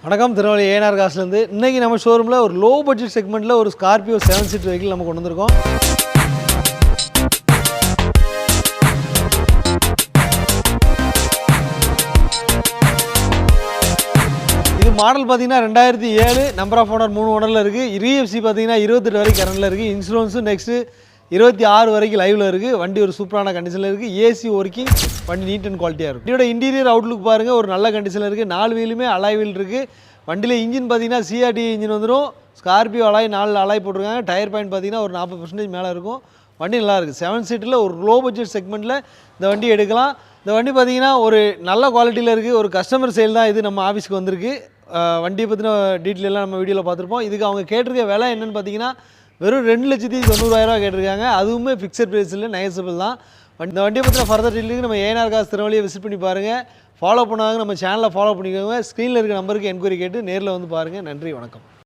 வணக்கம் திருநெல்வேலி ஏஆர் காசுலேருந்து இன்றைக்கி நம்ம ஷோரூமில் ஒரு லோ பட்ஜெட் செக்மெண்ட்டில் ஒரு ஸ்கார்பியோ 7 சீட் வெஹிக்கிள் நம்ம கொண்டு வந்திருக்கோம். இது மாடல் பார்த்தீங்கன்னா 2007, நம்பர் ஆஃப் ஓனர் 3 ஓனரில் இருக்குது. ரீஎஃப்சி பார்த்தீங்கன்னா 28 வரைக்கும் கரண்டில் இருக்குது. இன்சூரன்ஸும் நெக்ஸ்ட்டு 26 வரைக்கும் லைவில் இருக்குது. வண்டி ஒரு சூப்பரான கண்டிஷனில் இருக்குது. ஏசி ஒர்க்கிங், வண்டி நீட் அண்ட் குவாலிட்டியாக இருக்கும். வண்டியோட இன்டீரியர் அவுட்லுக் பாருங்கள், ஒரு நல்ல கண்டிஷனில் இருக்குது. 4 வீலுமே அலாய் வீல் இருக்குது. வண்டியில் இன்ஜின் பார்த்தீங்கன்னா சிஆர்டி இன்ஜின் வந்துடும். ஸ்கார்பியோ அலாய் 4 அலாய் போட்டிருக்காங்க. டயர் பாயிண்ட் பார்த்தீங்கன்னா ஒரு 40% மேலே இருக்கும். வண்டி நல்லா இருக்குது. 7 சீட்டில் ஒரு லோ பட்ஜெட் செக்மெண்ட்டில் இந்த வண்டி எடுக்கலாம். இந்த வண்டி பார்த்தீங்கன்னா ஒரு நல்ல குவாலிட்டியில் இருக்குது. ஒரு கஸ்டமர் சேல் தான் இது நம்ம ஆஃபீஸ்க்கு வந்திருக்கு. வண்டியை பற்றின டீட்டெயில் எல்லாம் நம்ம வீடியோவில் பார்த்துருப்போம். இதுக்கு அவங்க கேட்டிருக்க விலை என்னென்னு பார்த்தீங்கன்னா வெறும் 2,90,000 கேட்டிருக்காங்க. அதுவுமே ஃபிக்ஸட் ப்ரைஸ் இல்லை, நெகோசியபிள் தான். இந்த வண்டியை பற்றின ஃபர்தர் டீட்டெயிலுக்கு நம்ம ஏஆர் காசு திருநெல்வேலியை விசிட் பண்ணி பாருங்கள். ஃபாலோ பண்ணாங்க நம்ம சேனலை ஃபாலோ பண்ணிக்கோங்க. ஸ்க்ரீனில் இருக்க நம்பருக்கு என்கொயரி கேட்டு நேரில் வந்து பாருங்கள். நன்றி, வணக்கம்.